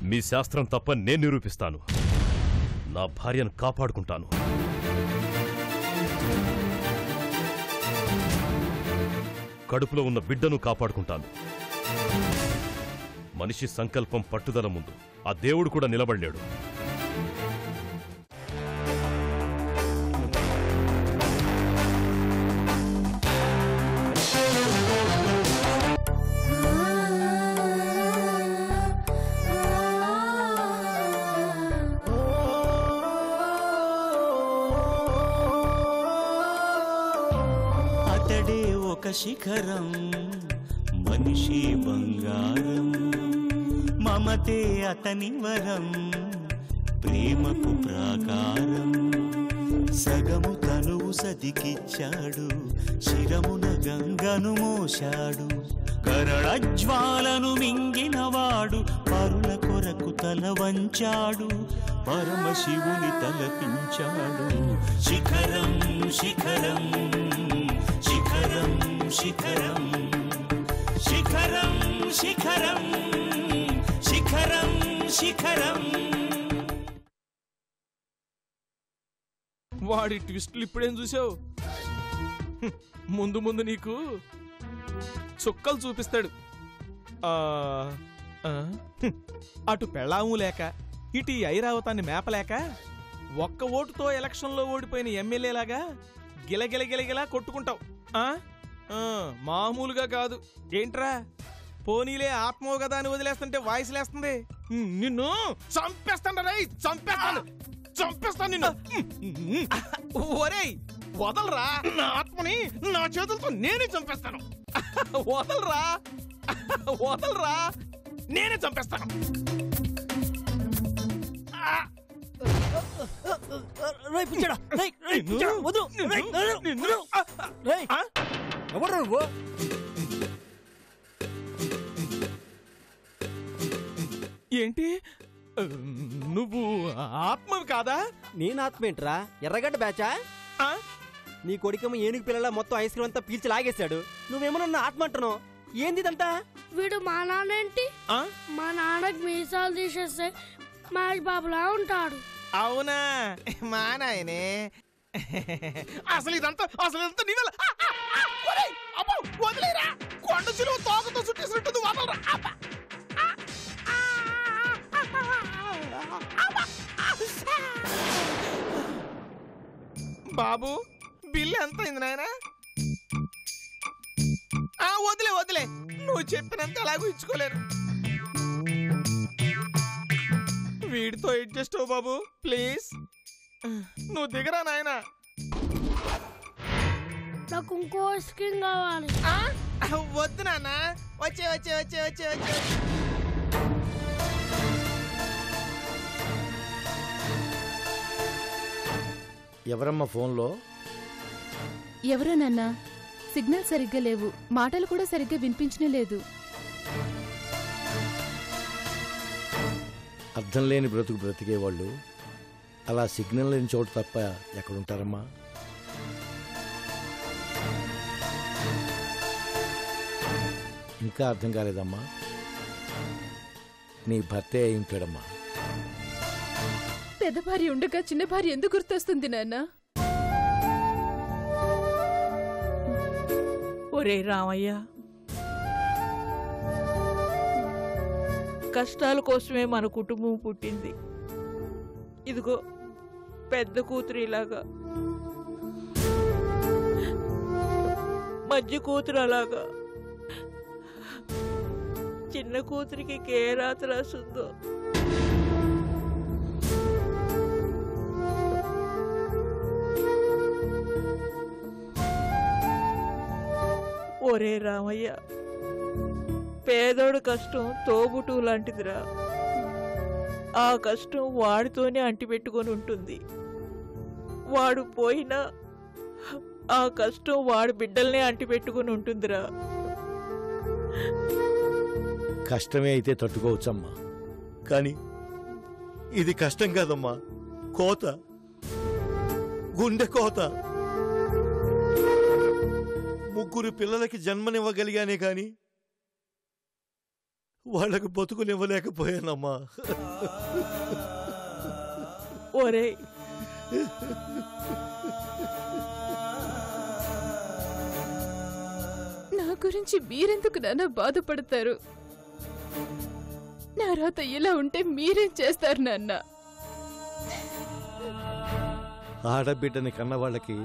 మీ శాస్త్రం తప్ప నేను నిరూపిస్తాను. నా భార్యను కాపాడుకుంటాను. కడుపులో ఉన్న బిడ్డను కాపాడుకుంటాను. మనిషి సంకల్పం పట్టుదల ముందు ఆ దేవుడు కూడా నిలబడలేడు. అతడే ఒక శిఖరం, మనిషి బంగారం, మమతే అతని వరం, ప్రేమకు ప్రాకారం. సగము తనువు సదికిచ్చాడు, శిరమున గంగను మోశాడు. కరళజ్వాలను మింగినవాడు, పరుల కొరకు తల వంచాడు. పరమశివుని తలపించాడు. శిఖరం శిఖరం శిఖరం శిఖరం శిఖరం శిఖరం శిఖరం శిఖరం. వాడి ట్విస్టులు ఇప్పుడేం చూసావు? ముందు ముందు నీకు చుక్కలు చూపిస్తాడు. అటు పెళ్ళాము లేక ఇటు ఐరావతాన్ని మేపలేక ఒక్క ఓటుతో ఎలక్షన్లో ఓడిపోయిన ఎమ్మెల్యేలాగా గిలగిలగిలగిలా కొట్టుకుంటావు. మామూలుగా కాదు. ఏంట్రా పోనీలే ఆత్మో కదా అని వదిలేస్తుంటే వాయిస్ లేస్తుంది. నిన్ను చంపేస్తాను రై, చంపేస్తాను చంపేస్తాను నిన్ను. ఒరేయ్ వదలరా, నా ఆత్మని నా చేతులతో నేనే చంపేస్తాను. వదలరా వదలరా, నేనే చంపేస్తాను. ఏంటి నువ్వు ఆత్మవి కాదా? నేను ఆత్మేంట్రా? ఎర్రగడ్డ బ్యాచా? నీ కొడుకేమో ఏనుగు పిల్లల మొత్తం ఐస్ క్రీమ్ అంతా పీల్చి లాగేశాడు. నువ్వేమో నన్ను ఆత్మ అంటున్నావు. ఏంది ఇదంతా? వీడు మా నాన్న ఏంటి? మా నాన్నకి మీసాలు తీసేస్తే మహేష్ బాబులా ఉంటాడు. అవునా? మా నాయనే. అసలు ఇదంతా నీవెలా? వదిలేరా, కొండ చిలువ తోకతో చుట్టేసినట్టు వదలరా. బాబు బిల్లు ఎంత అయింది నాయన? వదిలే వదిలే, నువ్వు చెప్పినంత ఎలాగూ ఇచ్చుకోలేను. వీడితో అడ్జస్ట్ అవ్వు బాబు ప్లీజ్. నువ్వు దిగరా నాయన. నాకు ఇంకో స్కిన్ కావాలి. వద్దు నాన్న, వచ్చే వచ్చే వచ్చే వచ్చే వచ్చే. ఎవరమ్మా ఫోన్లో? ఎవరో నాన్న, సిగ్నల్ సరిగ్గా లేవు, మాటలు కూడా సరిగ్గా వినిపించనే లేదు. అర్థం లేని బ్రతుకు బ్రతికేవాళ్ళు అలా సిగ్నల్ లేని చోటు తప్ప ఎక్కడుంటారమ్మా? ఇంకా అర్థం కాలేదమ్మా? నీ భర్తే అయి ఉంటాడమ్మా. పెద్ద భార్య ఉండగా చిన్న భార్య ఎందుకు గుర్తొస్తుంది నాన్న? ఒరే రామయ్య, కష్టాల కోసమే మన కుటుంబం పుట్టింది. ఇదిగో పెద్ద కూతురు ఇలాగా, మధ్య కూతురు అలాగా, చిన్న కూతురికి ఏ రాత రాస్తుందో. ఒరే రామయ్య, పేదోడు కష్టం తోబుటు లాంటిదిరా. ఆ కష్టం వాడితోనే అంటిపెట్టుకొని ఉంటుంది. వాడు పోయినా ఆ కష్టం వాడి బిడ్డల్నే అంటిపెట్టుకొని ఉంటుందిరా. కష్టమే అయితే తట్టుకోవచ్చమ్మా, కానీ ఇది కష్టం కాదమ్మా, కోత, గుండె కోత. ముగ్గురు పిల్లలకి జన్మనివ్వగలిగానే కాని వాళ్ళకు బతుకునివ్వలేకపోయానమ్మా. ఒరే నా గురించి మీరెందుకు నాన్న బాధపడతారు? నా రాత ఇలా ఉంటే మీరేం చేస్తారు నాన్న? ఆడబిడ్డని కన్నవాళ్ళకి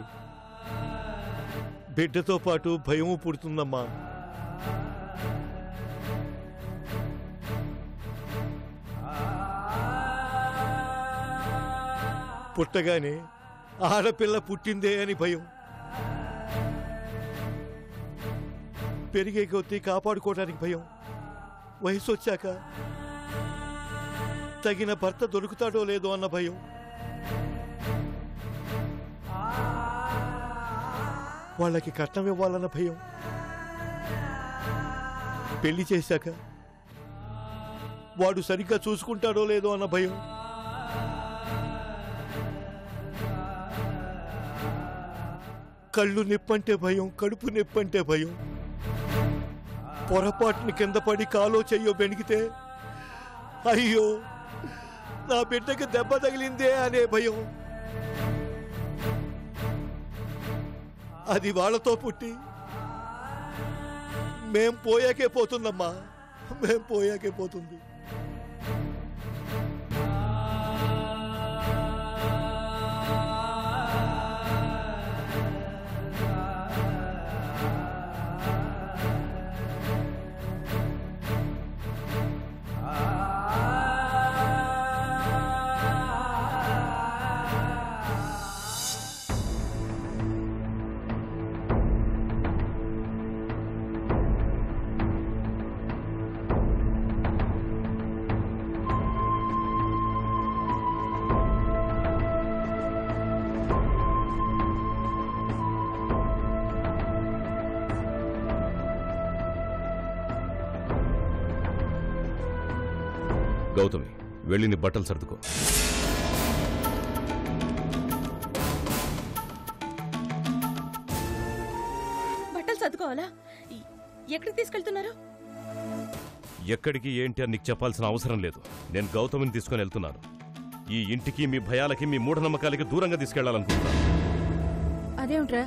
బిడ్డతో పాటు భయము పుడుతుందమ్మా. పుట్టగానే ఆడపిల్ల పుట్టిందే అని భయం, పెరిగే కొద్దీ కాపాడుకోవడానికి భయం, వయసు వచ్చాక తగిన భర్త దొరుకుతాడో లేదో అన్న భయం, వాళ్ళకి కట్నం ఇవ్వాలన్న భయం, పెళ్లి చేశాక వాడు సరిగ్గా చూసుకుంటాడో లేదో అన్న భయం, కళ్ళు నిప్పంటే భయం, కడుపు నిప్పంటే భయం, పొరపాటుని కింద పడి కాలో చెయ్యో బెణికితే అయ్యో నా బిడ్డకి దెబ్బ తగిలిందే అనే భయం. అది వాళ్ళతో పుట్టి మేం పోయాకే పోతుందమ్మా, మేం పోయాకే పోతుంది. గౌతమి, వెళ్ళి నీ బట్టలు సర్దుకో. బట్టలు సర్దుకోవాలా? ఎక్కడికి తీసుకెళ్తున్నారు? ఎక్కడికి ఏంటి అని నీకు చెప్పాల్సిన అవసరం లేదు. నేను గౌతమిని తీసుకుని వెళ్తున్నాను. ఈ ఇంటికి, మీ భయాలకి, మీ మూఢనమ్మకాలకి దూరంగా తీసుకెళ్లాలనుకుంటున్నాను. అదేమిట్రా,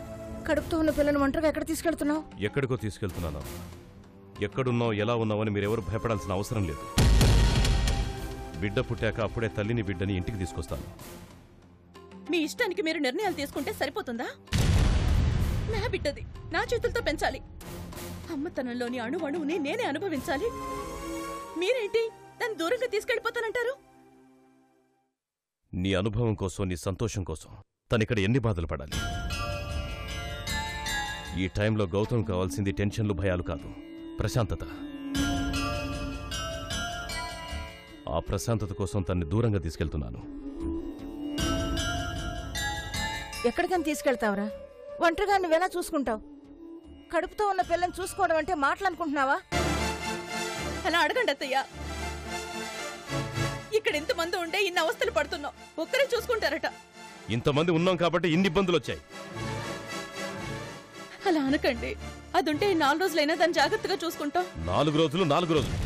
కడుపుతో ఉన్న పిల్లని ఒంటరిగా ఎక్కడ తీసుకెళ్తున్నావు? ఎక్కడికో తీసుకెళ్తున్నాను. ఎక్కడున్నావు, ఎలా ఉన్నావని మీరెవరు భయపడాల్సిన అవసరం లేదు. బిడ్డ పుట్టాక అప్పుడే తల్లిని బిడ్డని ఇంటికి తీసుకొస్తాను. మీ ఇష్టానికి మీరు నిర్ణయాలు తీసుకుంటే సరిపోతుందా? నా బిడ్డది నా చేతులతో పెంచాలి. అమ్మతనంలోని అణువణువుని నేనే అనుభవించాలి. మీరేంటి దాన్ని దూరంగా తీసుకెళ్లిపోతానంటారు? నీ అనుభవం కోసం, నీ సంతోషం కోసం తనిక్కడ ఎన్ని బాధలు పడాలి? ఈ టైంలో గౌతమ్ కావాల్సింది టెన్షన్లు, భయాలు కాదు, ప్రశాంతత. ఆ ప్రశాంతత కోసం తన్ని దూరంగా తీసుకెళ్తున్నాను. ఎక్కడికని తీసుకెళ్తావురా? ఒంటరిగా నువ్వెలా చూసుకుంటావు? కడుపుతో ఉన్న పిల్లని చూసుకోవడం అంటే మాటలనుకుంటున్నావా? అలా అడగండి అత్తయ్య. ఇక్కడ ఇంతమంది ఉంటే ఇన్ని అవస్థలు పడుతున్నావు, ఒక్కరే చూసుకుంటారట. ఇంతమంది ఉన్నాం కాబట్టి ఇన్ని ఇబ్బందులు వచ్చాయి. అలా అనకండి. అదుంటే 4 రోజులైనా దాన్ని జాగ్రత్తగా చూసుకుంటాం. 4 రోజులు 4 రోజులు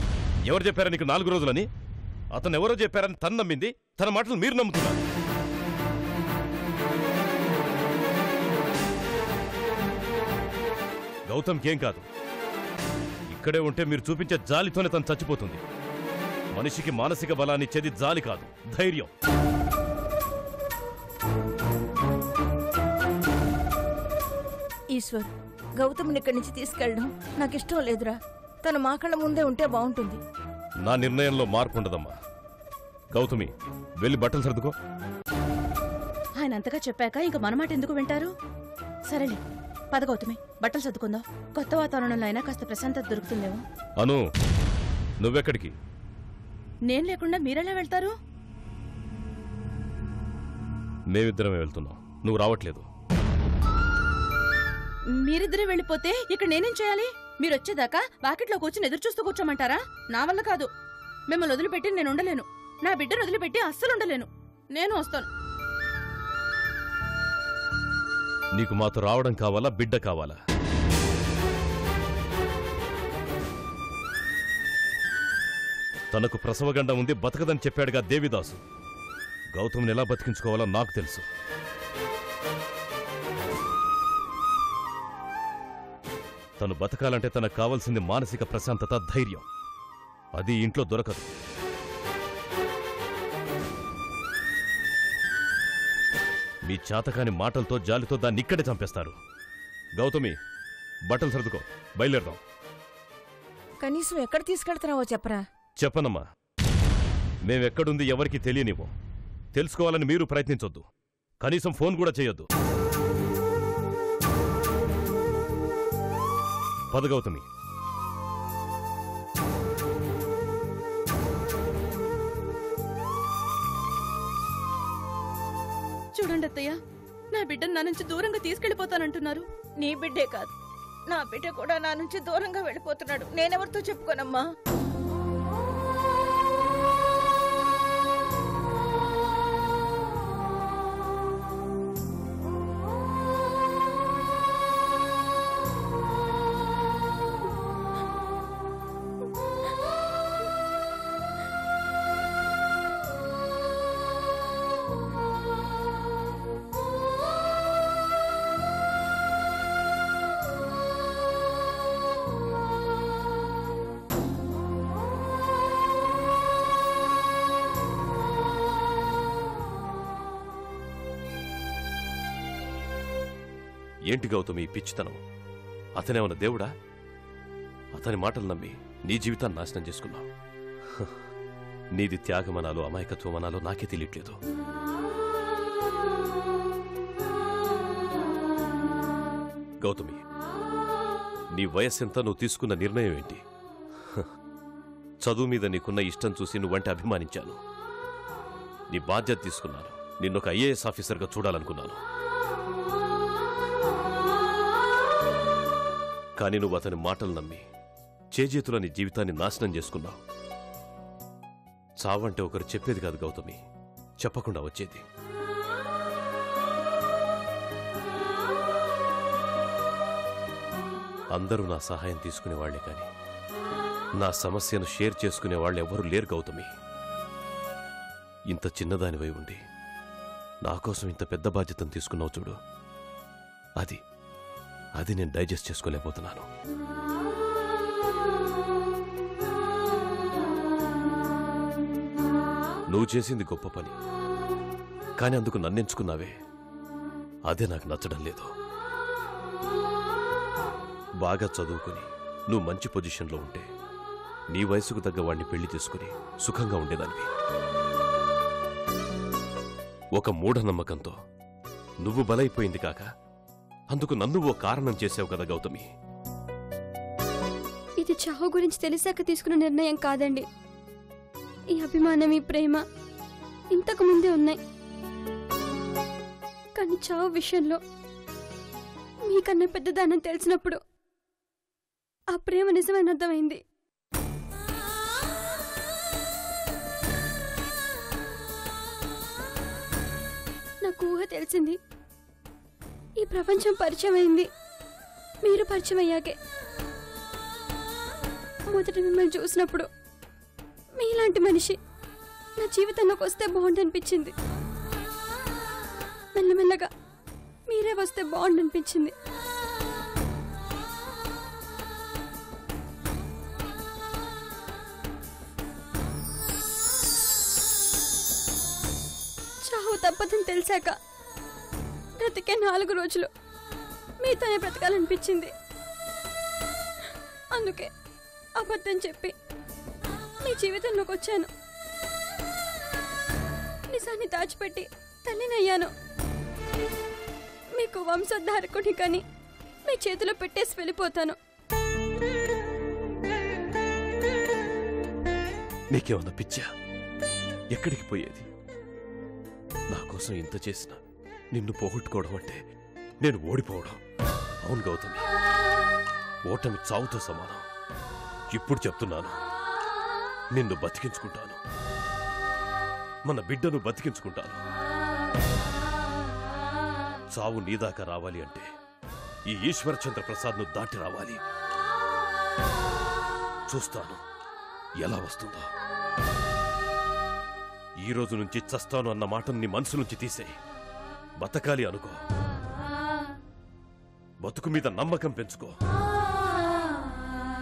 ఎవరు చెప్పారా నీకు 4 రోజులని? అతను ఎవరో చెప్పారని తను నమ్మింది, తన మాటలు మీరు నమ్ముతున్నారు. గౌతమ్కి ఏం కాదు. ఇక్కడే ఉంటే మీరు చూపించే జాలితోనే తను చచ్చిపోతుంది. మనిషికి మానసిక బలాన్ని ఇచ్చేది జాలి కాదు, ధైర్యం. ఈశ్వర్, గౌతమ్ని ఇక్కడి నుంచి తీసుకెళ్ళడం నాకు ఇష్టం లేదురా. తను మా కళ్ళ ముందే ఉంటే బాగుంటుంది. నా నిర్ణయంలో మార్పు ఉండదమ్మా. గౌతమి, వెళ్ళి బట్టలు సర్దుకో. ఆయన అంతగా చెప్పాక ఇంక మన మాట ఎందుకు వింటారు? సరేలే, పద గౌతమి, బట్టలు సర్దుకుందాం. కొత్త వాతావరణంలో అయినా కాస్త ప్రశాంతత దొరుకుతుందేమో. అను, నువ్వెక్కడికి? నేను లేకుండా మీరెలా వెళ్తారు? మేమిద్దరమే వెళ్తున్నాం, నువ్వు రావట్లేదు. మీరిద్దరే వెళ్ళిపోతే ఇక్కడ నేనేం చేయాలి? మీరొచ్చేదాకా వాకిట్లో కూర్చుని ఎదురు చూస్తూ కూర్చోమంటారా? నా వల్ల కాదు. మిమ్మల్ని వదిలిపెట్టి నేను ఉండలేను. నా బిడ్డను వదిలిపెట్టి అస్సలు ఉండలేను. నేను వస్తాను. నీకు మాతో రావడం కావాలా, బిడ్డ కావాలా? తనకు ప్రసవగండం ఉంది, బతకదని చెప్పాడుగా దేవిదాసు. గౌతమ్ని ఎలా బతికించుకోవాలో నాకు తెలుసు. తను బతకాలంటే తనకు కావాల్సింది మానసిక ప్రశాంతత, ధైర్యం. అది ఇంట్లో దొరకదు. మీ చాతకాని మాటలతో, జాలితో దాన్ని ఇక్కడే చంపేస్తారు. గౌతమి, బట్టలు సర్దుకో, బయలుదేరదాం. కనీసం ఎక్కడ తీసుకెళ్తున్నావో చెప్పరా. చెప్పనమ్మా. మేమెక్కడుంది ఎవరికి తెలియనివ్వం. తెలుసుకోవాలని మీరు ప్రయత్నించొద్దు. కనీసం ఫోన్ కూడా చేయొద్దు. పద గౌతమి. చూడండి అత్తయ్య, నా బిడ్డను నా నుంచి దూరంగా తీసుకెళ్లిపోతానంటున్నారు. నీ బిడ్డే కాదు, నా బిడ్డ కూడా నా నుంచి దూరంగా వెళ్ళిపోతున్నాడు. నేనెవరితో చెప్పుకోనమ్మా. ఏంటి గౌతమి పిచ్చితనం? అతనేమన్నా దేవుడా? అతని మాటలు నమ్మి నీ జీవితాన్ని నాశనం చేసుకున్నావు. నీది త్యాగమనాలో అమాయకత్వమనాలో నాకే తెలియట్లేదు. గౌతమి, నీ వయస్సెంత, నువ్వు తీసుకున్న నిర్ణయం ఏంటి? చదువు మీద నీకున్న ఇష్టం చూసి నువ్వంటే అభిమానించాను. నీ బాధ్యత తీసుకున్నాను. నిన్నొక ఐఏఎస్ ఆఫీసర్గా చూడాలనుకున్నాను. కానీ నువ్వు అతని మాటలు నమ్మి చేజేతుల నీ జీవితాన్ని నాశనం చేసుకున్నావు. చావంటే ఒకరు చెప్పేది కాదు గౌతమి, చెప్పకుండా వచ్చేది. అందరూ నా సహాయం తీసుకునేవాళ్లే కానీ నా సమస్యను షేర్ చేసుకునేవాళ్ళు ఎవరూ లేరు గౌతమి. ఇంత చిన్నదానివై ఉండి నా కోసం ఇంత పెద్ద బాధ్యతను తీసుకున్నావు చూడు, అది నేను డైజెస్ట్ చేసుకోలేకపోతున్నాను. నువ్వు చేసింది గొప్ప పని, కానీ అందుకు నన్నెంచుకున్నావే, అదే నాకు నచ్చడం లేదు. బాగా చదువుకుని నువ్వు మంచి పొజిషన్లో ఉంటే నీ వయసుకు తగ్గ వాడిని పెళ్లి చేసుకుని సుఖంగా ఉండేదానివి. ఒక మూఢనమ్మకంతో నువ్వు బలైపోయింది కాక అందుకు నన్ను ఓ కారణం చేసావు కదా గౌతమి. ఇది చావు గురించి తెలిసాక తీసుకున్న నిర్ణయం కాదండి. ఈ అభిమానం, ఈ ప్రేమ ఇంతకు ముందే ఉన్నాయి. కానీ చావు విషయంలో మీకన్నా పెద్దదానని తెలిసినప్పుడు ఆ ప్రేమ నిజమైన అర్థమైంది. నాకు ఊహ తెలిసింది. ఈ ప్రపంచం పరిచయం అయింది మీరు పరిచయం అయ్యాకే. మొదట మిమ్మల్ని చూసినప్పుడు మీలాంటి మనిషి నా జీవితంలోకి వస్తే బాగుండనిపించింది. మెల్లమెల్లగా మీరే వస్తే బాగుండనిపించింది. చావు తప్పదని తెలిసాక బ్రతికే 4 రోజులు మీతోనే బ్రతకాలనిపించింది. అందుకే అబద్ధం చెప్పి మీ జీవితంలోకి వచ్చాను. నిజాన్ని దాచిపెట్టి తల్లినయ్యాను. మీకు వంశోద్ధారకుని కానీ మీ చేతిలో పెట్టేసి వెళ్ళిపోతాను. నీకేమన్నా పిచ్చా? ఎక్కడికి పోయేది? నా కోసం ఇంత చేసిన నిన్ను పోగొట్టుకోవడం అంటే నేను ఓడిపోవడం. అవును గౌతమి, ఓటమి చావుతో సమానం. ఇప్పుడు చెప్తున్నాను, నిన్ను బతికించుకుంటాను, మన బిడ్డను బతికించుకుంటాను. చావు నీదాకా రావాలి అంటే ఈ ఈశ్వరచంద్ర ప్రసాద్ను దాటి రావాలి. చూస్తాను ఎలా వస్తుందో. ఈ రోజు నుంచి చస్తాను అన్న మాటను నీ మనసు నుంచి తీసేయి. బతకాలి అనుకో. బతుకు మీద నమ్మకం పెంచుకో.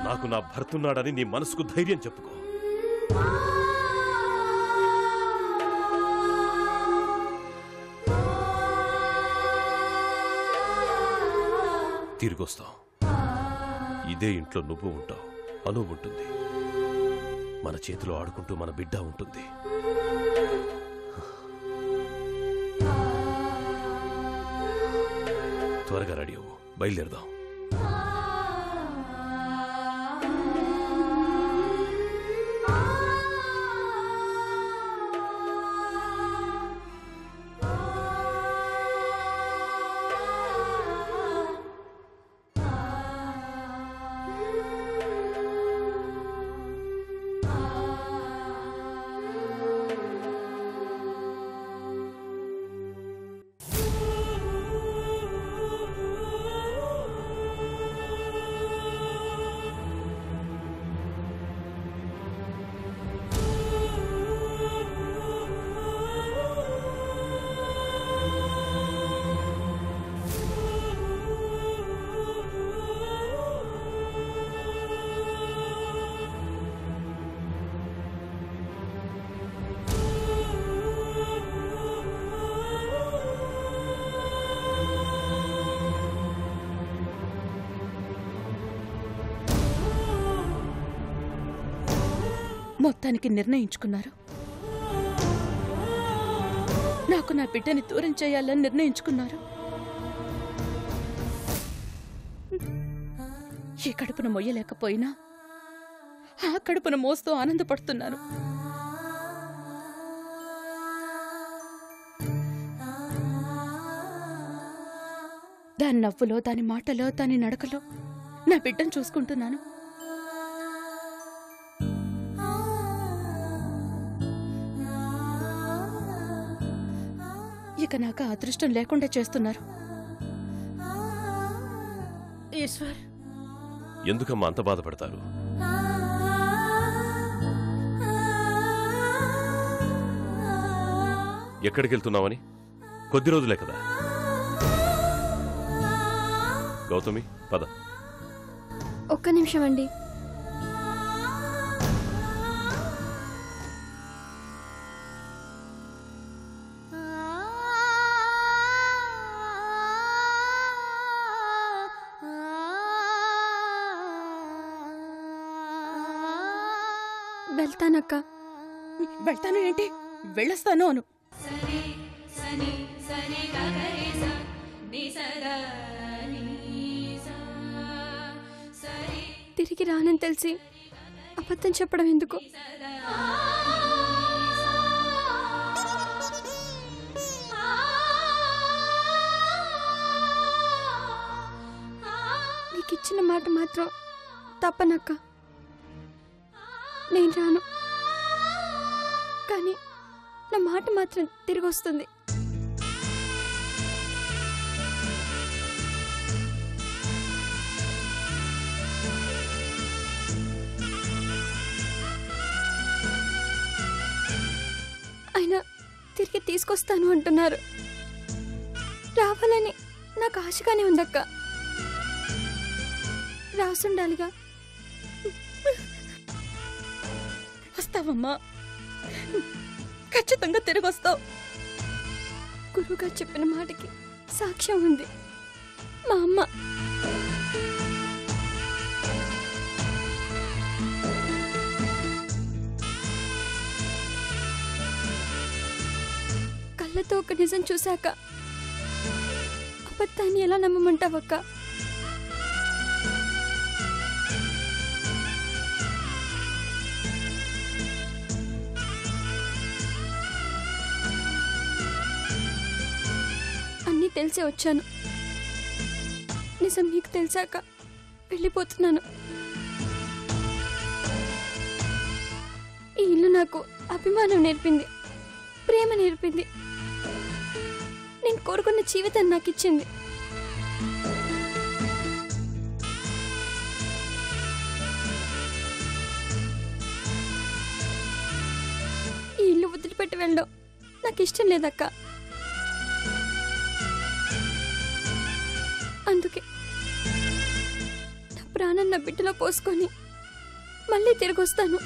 నాకు నా భర్తున్నాడని నీ మనసుకు ధైర్యం చెప్పుకో. తిరిగొస్తావు. ఇదే ఇంట్లో నువ్వు ఉంటావు, అను ఉంటుంది. మన చేతిలో ఆడుకుంటూ మన బిడ్డ ఉంటుంది. త్వరగా రెడీ అవ్వు, బయలుదేరదాం. మొత్తానికి నిర్ణయించుకున్నారు. నాకు నా బిడ్డని దూరం చేయాలని నిర్ణయించుకున్నారు. ఈ కడుపున మొయ్యలేకపోయినా ఆ కడుపున మోస్తూ ఆనందపడుతున్నాను. దాని నవ్వులో, దాని మాటలో, దాని నడకలో నా బిడ్డను చూసుకుంటున్నాను. ఇక నాకు అదృష్టం లేకుండా చేస్తున్నారు. ఈశ్వర్, ఎందుకమ్మా అంత బాధపడతారు? ఎక్కడికి వెళ్తున్నావని? కొద్ది రోజులే కదా. గౌతమి, పద. ఒక్క నిమిషం అండి. వెళ్తానక్క. వెళ్తాను ఏంటి? వెళ్ళొస్తాను అను. తిరిగి రానని తెలిసి అబద్ధం చెప్పడం ఎందుకు? నీకిచ్చిన మాట మాత్రం తప్పనక్క. నేను రాను, కానీ నా మాట మాత్రం తిరిగి వస్తుంది. అయినా తిరిగి తీసుకొస్తాను అంటున్నారు. రావాలని నాకు ఆశగానే ఉందక్క. రాసుండాలిగా. వస్తావమ్మా, ఖచ్చితంగా తిరిగి వస్తావు. గురువుగారు చెప్పిన మాటకి సాక్ష్యం ఉంది. మా అమ్మ కళ్ళతో ఒక నిజం చూశాక అబద్ధాన్ని ఎలా నమ్మమంటావక్క? అన్నీ తెలిసే వచ్చాను. నిజం నీకు తెలిసాక వెళ్ళిపోతున్నాను. ఈ ఇల్లు నాకు అభిమానం నేర్పింది, ప్రేమ నేర్పింది. నేను కోరుకున్న జీవితాన్ని నాకు ఇచ్చింది. ఈ ఇల్లు వదిలి వదిలిపెట్టి వెళ్ళడం నాకు ఇష్టం లేదక్క. అందుకే నా ప్రాణం నా బిడ్డలో పోసుకొని మళ్ళీ తిరిగి వస్తాను.